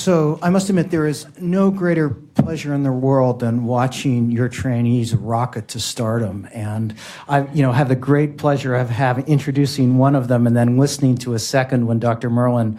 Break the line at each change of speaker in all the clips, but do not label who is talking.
So I must admit, there is no greater pleasure in the world than watching your trainees rocket to stardom. And I, have the great pleasure of introducing one of them and then listening to a second when Dr. Merlin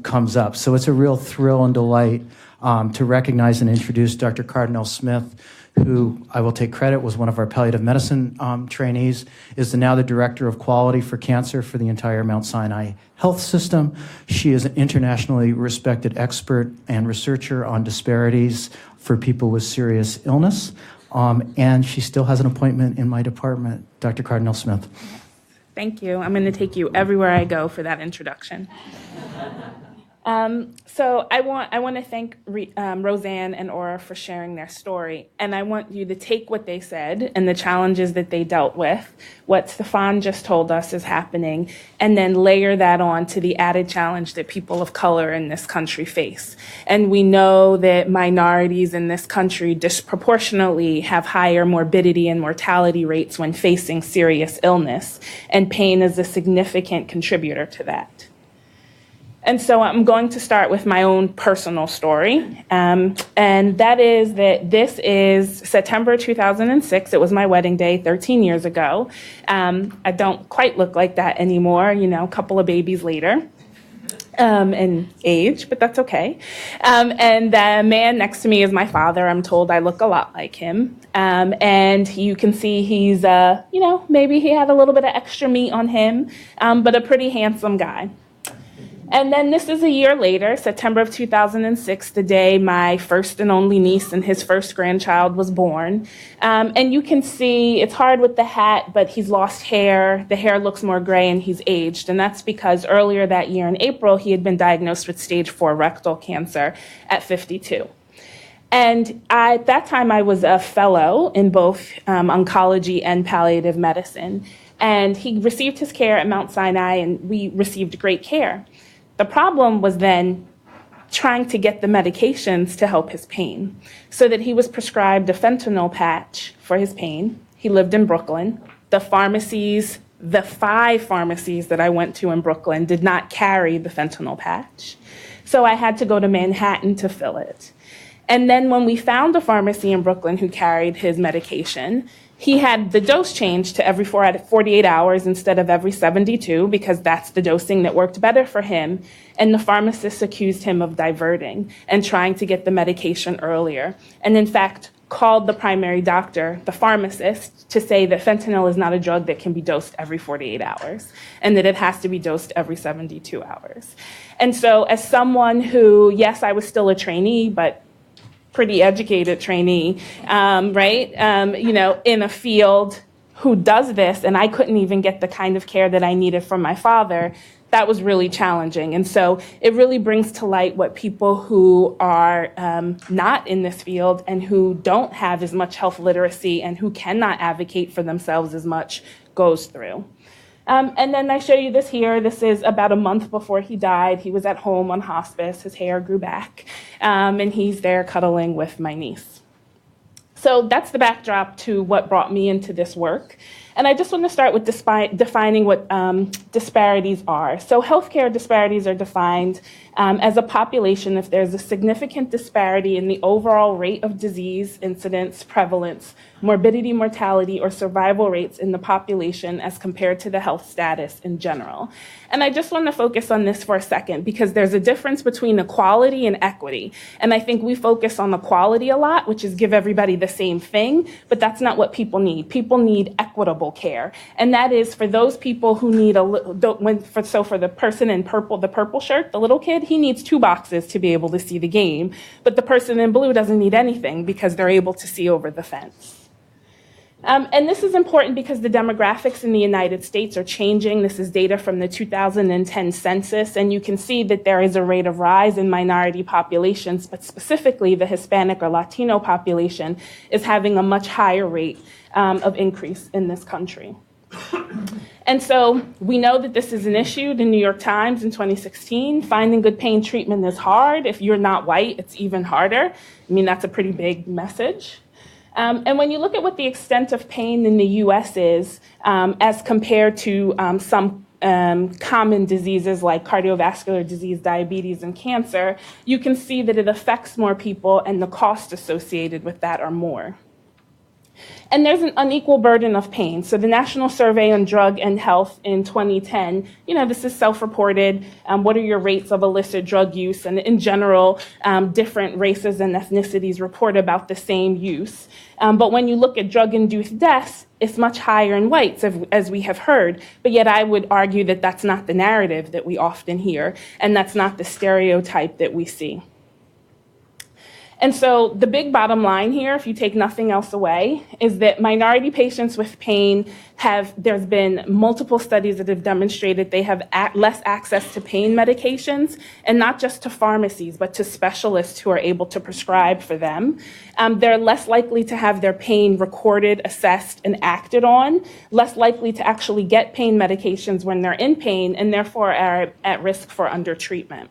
comes up. So it's a real thrill and delight to recognize and introduce Dr. Cardinale Smith, who I will take credit was one of our palliative medicine trainees, is now the Director of Quality for Cancer for the entire Mount Sinai Health System. She is an internationally respected expert and researcher on disparities for people with serious illness, and she still has an appointment in my department. Dr. Cardinale Smith.
Thank you. I'm going to take you everywhere I go for that introduction. So I want to thank Roseanne and Aura for sharing their story, and I want you to take what they said and the challenges that they dealt with, what Stefan just told us is happening, and then layer that on to the added challenge that people of color in this country face. And we know that minorities in this country disproportionately have higher morbidity and mortality rates when facing serious illness, and pain is a significant contributor to that. And so I'm going to start with my own personal story, and that is that this is September 2006. It was my wedding day 13 years ago. I don't quite look like that anymore, a couple of babies later in age, but that's okay. And the man next to me is my father. I'm told I look a lot like him. And you can see he's, maybe he had a little bit of extra meat on him, but a pretty handsome guy. And then this is a year later, September of 2006, the day my first and only niece and his first grandchild was born. And you can see it's hard with the hat, but he's lost hair. The hair looks more gray and he's aged. And that's because earlier that year in April, he had been diagnosed with stage 4 rectal cancer at 52. And at that time, I was a fellow in both oncology and palliative medicine. And he received his care at Mount Sinai, and we received great care. The problem was then trying to get the medications to help his pain, so that he was prescribed a fentanyl patch for his pain. He lived in Brooklyn. The 5 pharmacies that I went to in Brooklyn did not carry the fentanyl patch. So I had to go to Manhattan to fill it. And then when we found a pharmacy in Brooklyn who carried his medication, he had the dose changed to every 48 hours instead of every 72, because that's the dosing that worked better for him. And the pharmacist accused him of diverting and trying to get the medication earlier. And in fact, called the primary doctor, the pharmacist, to say that fentanyl is not a drug that can be dosed every 48 hours and that it has to be dosed every 72 hours. And so as someone who, yes, I was still a trainee, but pretty educated trainee, right? In a field who does this, and I couldn't even get the kind of care that I needed from my father. That was really challenging. And so it really brings to light what people who are not in this field and who don't have as much health literacy and who cannot advocate for themselves as much goes through. And then I show you this here. This is about a month before he died. He was at home on hospice. His hair grew back. And he's there cuddling with my niece. So that's the backdrop to what brought me into this work. And I just want to start with defining what disparities are. So healthcare disparities are defined as a population if there's a significant disparity in the overall rate of disease, incidence, prevalence, morbidity, mortality, or survival rates in the population as compared to the health status in general. And I just want to focus on this for a second because there's a difference between equality and equity. And I think we focus on equality a lot, which is give everybody the same thing, but that's not what people need. People need equitable care. And that is for those people who need for the person in purple, the purple shirt, the little kid, he needs 2 boxes to be able to see the game. But the person in blue doesn't need anything because they're able to see over the fence. And this is important because the demographics in the United States are changing. This is data from the 2010 census, and you can see that there is a rate of rise in minority populations, but specifically the Hispanic or Latino population is having a much higher rate of increase in this country. And so we know that this is an issue. The New York Times in 2016, finding good pain treatment is hard. If you're not white, it's even harder. I mean, that's a pretty big message. And when you look at what the extent of pain in the U.S. is, as compared to some common diseases like cardiovascular disease, diabetes, and cancer, you can see that it affects more people and the costs associated with that are more. And there's an unequal burden of pain. So the National Survey on Drug and Health in 2010, this is self-reported. What are your rates of illicit drug use? And in general, different races and ethnicities report about the same use. But when you look at drug-induced deaths, it's much higher in whites, as we have heard. But yet I would argue that that's not the narrative that we often hear, and that's not the stereotype that we see. And so the big bottom line here, if you take nothing else away, is that minority patients with pain there's been multiple studies that have demonstrated they have less access to pain medications, and not just to pharmacies, but to specialists who are able to prescribe for them. They're less likely to have their pain recorded, assessed, and acted on, less likely to actually get pain medications when they're in pain, and therefore are at risk for undertreatment.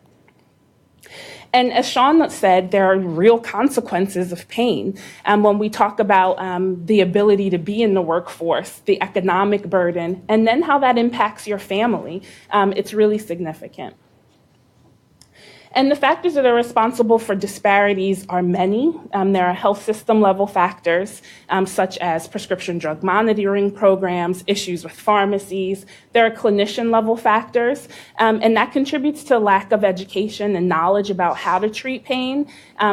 And as Sean said, there are real consequences of pain. When we talk about the ability to be in the workforce, the economic burden, and then how that impacts your family, it's really significant. And the factors that are responsible for disparities are many. There are health system level factors, such as prescription drug monitoring programs, issues with pharmacies. There are clinician level factors, and that contributes to lack of education and knowledge about how to treat pain,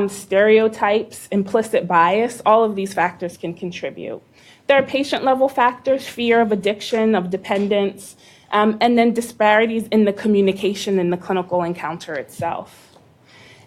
stereotypes, implicit bias. All of these factors can contribute. There are patient level factors, fear of addiction, of dependence, and then disparities in the communication in the clinical encounter itself.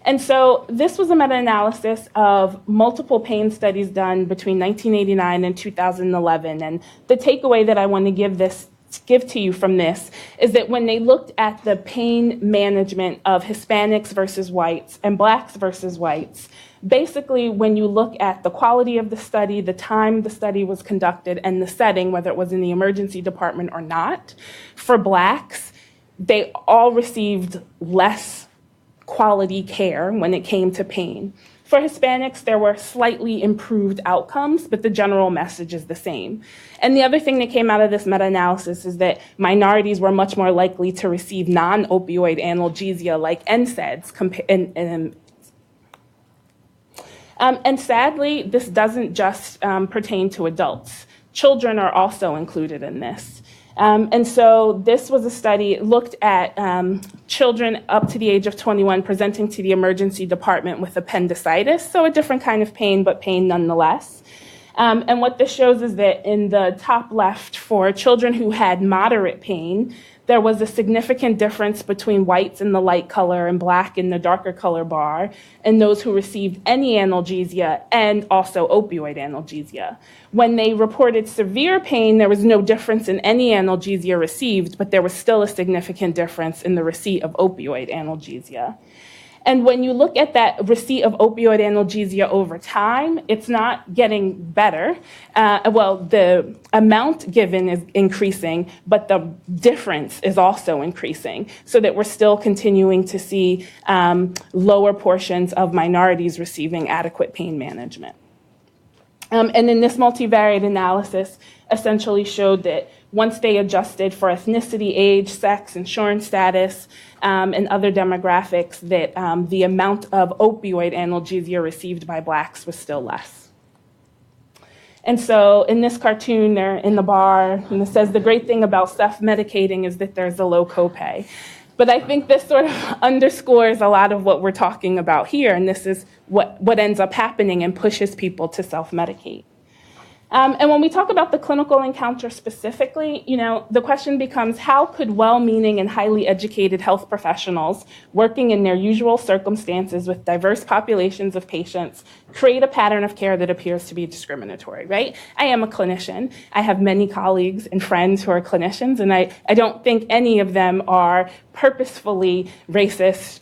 And so this was a meta-analysis of multiple pain studies done between 1989 and 2011. And the takeaway that I want to give to you from this is that when they looked at the pain management of Hispanics versus whites and Blacks versus whites, basically, when you look at the quality of the study, the time the study was conducted, and the setting, whether it was in the emergency department or not, for Blacks, they all received less quality care when it came to pain. For Hispanics, there were slightly improved outcomes, but the general message is the same. And the other thing that came out of this meta-analysis is that minorities were much more likely to receive non-opioid analgesia like NSAIDs and sadly, this doesn't just pertain to adults. Children are also included in this. And so this was a study looked at children up to the age of 21 presenting to the emergency department with appendicitis, so a different kind of pain, but pain nonetheless. And what this shows is that in the top left, for children who had moderate pain, there was a significant difference between whites in the light color and Black in the darker color bar, and those who received any analgesia and also opioid analgesia. When they reported severe pain, there was no difference in any analgesia received, but there was still a significant difference in the receipt of opioid analgesia. And when you look at that receipt of opioid analgesia over time, it's not getting better. The amount given is increasing, but the difference is also increasing, so that we're still continuing to see lower portions of minorities receiving adequate pain management. And then this multivariate analysis essentially showed that once they adjusted for ethnicity, age, sex, insurance status, and other demographics, that the amount of opioid analgesia received by Blacks was still less. And so in this cartoon, they're in the bar, and it says the great thing about self-medicating is that there's a low copay. But I think this sort of underscores a lot of what we're talking about here, and this is what ends up happening and pushes people to self-medicate. And when we talk about the clinical encounter specifically, the question becomes, how could well-meaning and highly educated health professionals working in their usual circumstances with diverse populations of patients create a pattern of care that appears to be discriminatory, right? I am a clinician. I have many colleagues and friends who are clinicians, and I don't think any of them are purposefully racist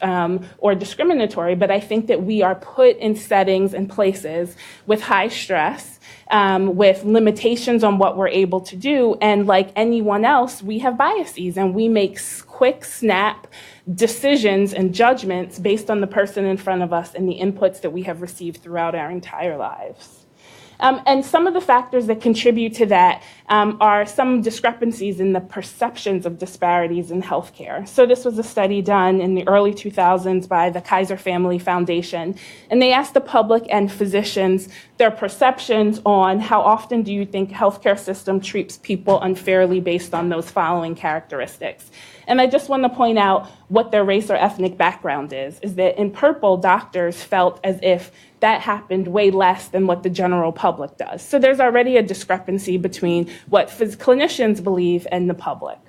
or discriminatory, but I think that we are put in settings and places with high stress, with limitations on what we're able to do. And like anyone else, we have biases, and we make quick, snap decisions and judgments based on the person in front of us and the inputs that we have received throughout our entire lives. And some of the factors that contribute to that are some discrepancies in the perceptions of disparities in healthcare. So this was a study done in the early 2000s by the Kaiser Family Foundation, and they asked the public and physicians their perceptions on how often do you think healthcare system treats people unfairly based on those following characteristics. And I just want to point out what their race or ethnic background is that in purple, doctors felt as if that happened way less than what the general public does. So there's already a discrepancy between what clinicians believe and the public.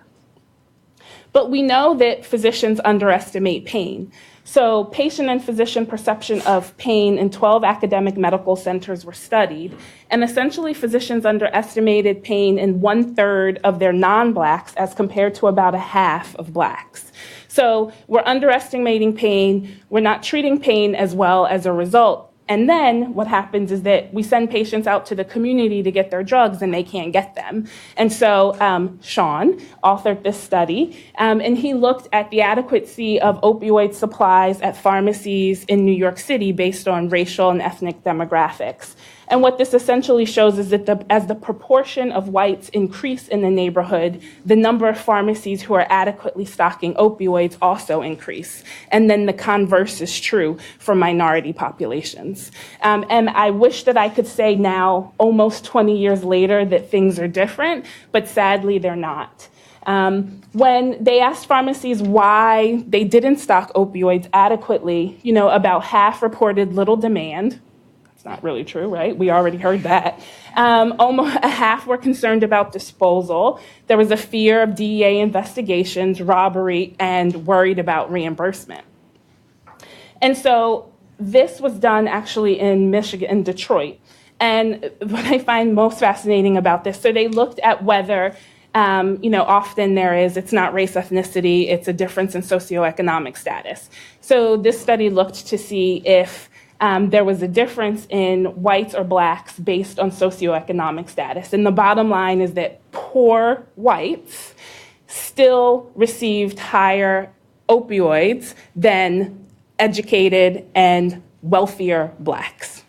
But we know that physicians underestimate pain. So patient and physician perception of pain in 12 academic medical centers were studied, and essentially physicians underestimated pain in 1/3 of their non-Blacks as compared to about a half of Blacks. So we're underestimating pain, we're not treating pain as well as a result. And then what happens is that we send patients out to the community to get their drugs and they can't get them. And so Sean authored this study, and he looked at the adequacy of opioid supplies at pharmacies in New York City based on racial and ethnic demographics. And what this essentially shows is that as the proportion of whites increase in the neighborhood, the number of pharmacies who are adequately stocking opioids also increase. And then the converse is true for minority populations. And I wish that I could say now, almost 20 years later, that things are different, but sadly they're not. When they asked pharmacies why they didn't stock opioids adequately, about half reported little demand. Not really true, right? We already heard that. Almost a half were concerned about disposal. There was a fear of DEA investigations, robbery, and worried about reimbursement. And so this was done actually in Michigan, in Detroit. And what I find most fascinating about this, so they looked at whether often it's not race, ethnicity, it's a difference in socioeconomic status. So this study looked to see if there was a difference in whites or Blacks based on socioeconomic status. And the bottom line is that poor whites still received higher opioids than educated and wealthier Blacks.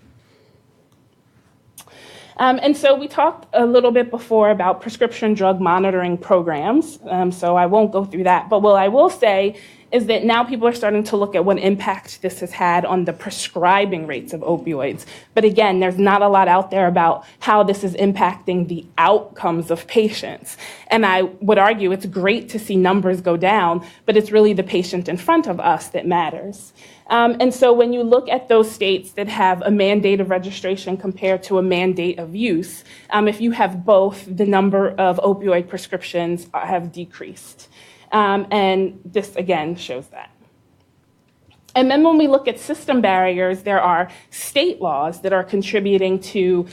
And so we talked a little bit before about prescription drug monitoring programs, so I won't go through that. But what I will say is that now people are starting to look at what impact this has had on the prescribing rates of opioids. But again, there's not a lot out there about how this is impacting the outcomes of patients. And I would argue it's great to see numbers go down, but it's really the patient in front of us that matters. And so when you look at those states that have a mandate of registration compared to a mandate of use, if you have both, the number of opioid prescriptions have decreased. And this, again, shows that. And then when we look at system barriers, there are state laws that are contributing to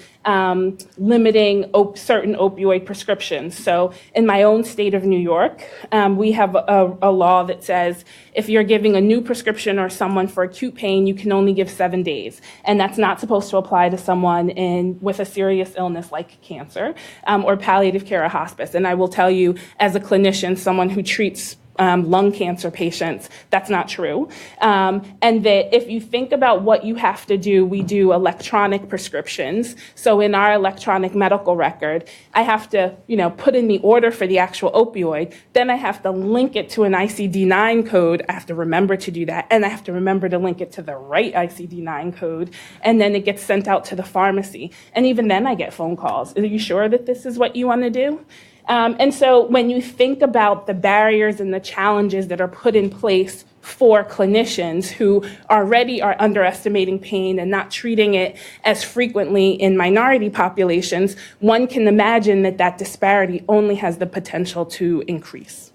limiting certain opioid prescriptions. So in my own state of New York, we have a law that says if you're giving a new prescription or someone for acute pain, you can only give 7 days. And that's not supposed to apply to someone with a serious illness like cancer or palliative care or hospice. And I will tell you, as a clinician, someone who treats lung cancer patients, that's not true. And that if you think about what you have to do, we do electronic prescriptions. So in our electronic medical record, I have to, put in the order for the actual opioid. Then I have to link it to an ICD-9 code. I have to remember to do that. And I have to remember to link it to the right ICD-9 code. And then it gets sent out to the pharmacy. And even then I get phone calls. Are you sure that this is what you want to do? And so when you think about the barriers and the challenges that are put in place for clinicians who already are underestimating pain and not treating it as frequently in minority populations, one can imagine that that disparity only has the potential to increase.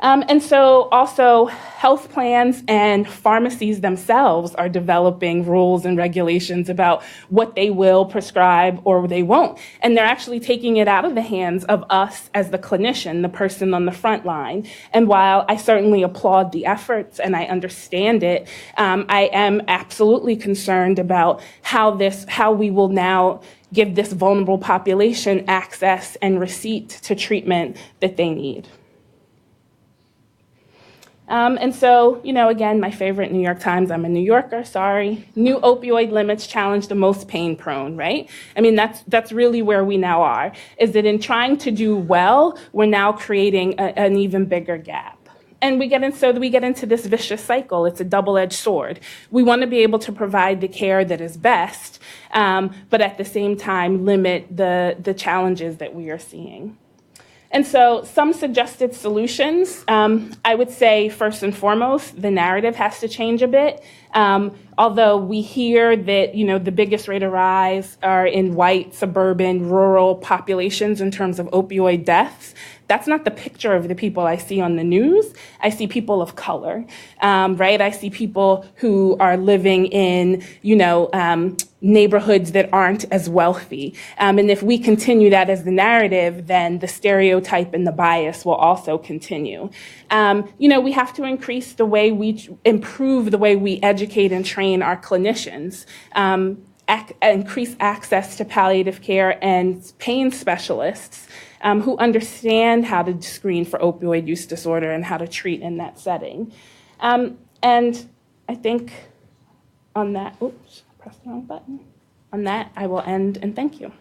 And so also health plans and pharmacies themselves are developing rules and regulations about what they will prescribe or they won't. And they're actually taking it out of the hands of us as the clinician, the person on the front line. And while I certainly applaud the efforts and I understand it, I am absolutely concerned about how we will now give this vulnerable population access and receipt to treatment that they need. And so, again, my favorite New York Times, I'm a New Yorker, sorry. New opioid limits challenge the most pain prone, right? I mean, that's really where we now are, is that in trying to do well, we're now creating an even bigger gap. And we get into this vicious cycle. It's a double-edged sword. We want to be able to provide the care that is best, but at the same time limit the challenges that we are seeing. And so some suggested solutions, I would say first and foremost, the narrative has to change a bit. Although we hear that, the biggest rate of rise are in white, suburban, rural populations in terms of opioid deaths. That's not the picture of the people I see on the news. I see people of color, right? I see people who are living in, neighborhoods that aren't as wealthy. And if we continue that as the narrative, then the stereotype and the bias will also continue. We have to improve the way we educate and train our clinicians. Increase access to palliative care and pain specialists who understand how to screen for opioid use disorder and how to treat in that setting. And I think on that, oops, I pressed the wrong button. On that, I will end and thank you.